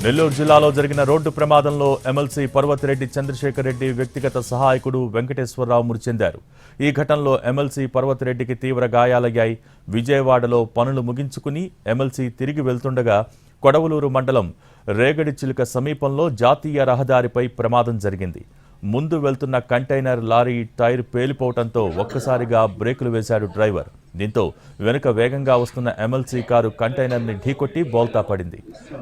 నెల్లూరు జిల్లాలో జరిగిన రోడ్డు ప్రమాదంలో ఎమ్మెల్సీ పర్వతిరెడ్డి చంద్రశేఖర్ రెడ్డి వ్యక్తిగత సహాయకుడు వెంకటేశ్వరరావు మృతి చెందారు. ఈ ఘటనలో ఎమ్మెల్సీ పర్వతిరెడ్డికి తీవ్ర గాయాలయ్యాయి. విజయవాడలో పనులు ముగించుకుని ఎమ్మెల్సీ తిరిగి వెళ్తుండగా కొడవలూరు మండలం రేగడిచిలుక సమీపంలో జాతీయ రహదారిపై ప్రమాదం జరిగింది. ముందు వెళ్తున్న కంటైనర్ లారీ టైర్ పేలిపోవడంతో ఒక్కసారిగా బ్రేకులు వేశాడు డ్రైవర్. దీంతో వెనుక వేగంగా వస్తున్న ఎమ్మెల్సీ కారు కంటైనర్ని ఢీకొట్టి బోల్తా పడింది.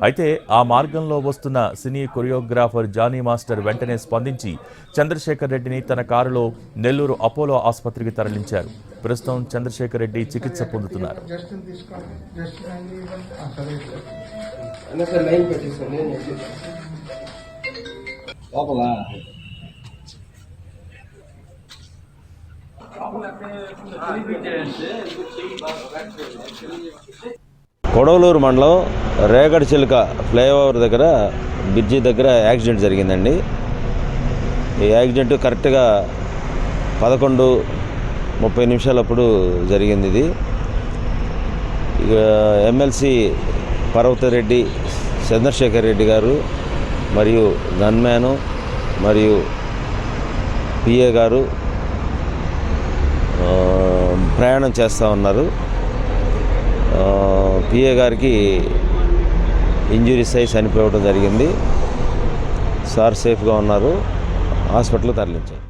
అయితే ఆ మార్గంలో వస్తున్న సినీ కొరియోగ్రాఫర్ జానీ మాస్టర్ వెంటనే స్పందించి చంద్రశేఖర్ రెడ్డిని తన కారులో నెల్లూరు అపోలో ఆసుపత్రికి తరలించారు. ప్రస్తుతం చంద్రశేఖర్ రెడ్డి చికిత్స పొందుతున్నారు. కొడవలూరు మండలం రేగడిచిలుక ఫ్లైఓవర్ దగ్గర బ్రిడ్జి దగ్గర యాక్సిడెంట్ జరిగిందండి. ఈ యాక్సిడెంట్ కరెక్ట్గా 11:30 జరిగింది. ఇది ఇక ఎమ్మెల్సీ పర్వతిరెడ్డి చంద్రశేఖర్ రెడ్డి గారు మరియు గన్మ్యాను మరియు పిఏ గారు ప్రయాణం చేస్తూ ఉన్నారు. పిఏ గారికి ఇంజురీస్ అయి చనిపోవడం జరిగింది. సార్ సేఫ్గా ఉన్నారు, హాస్పిటల్కి తరలించారు.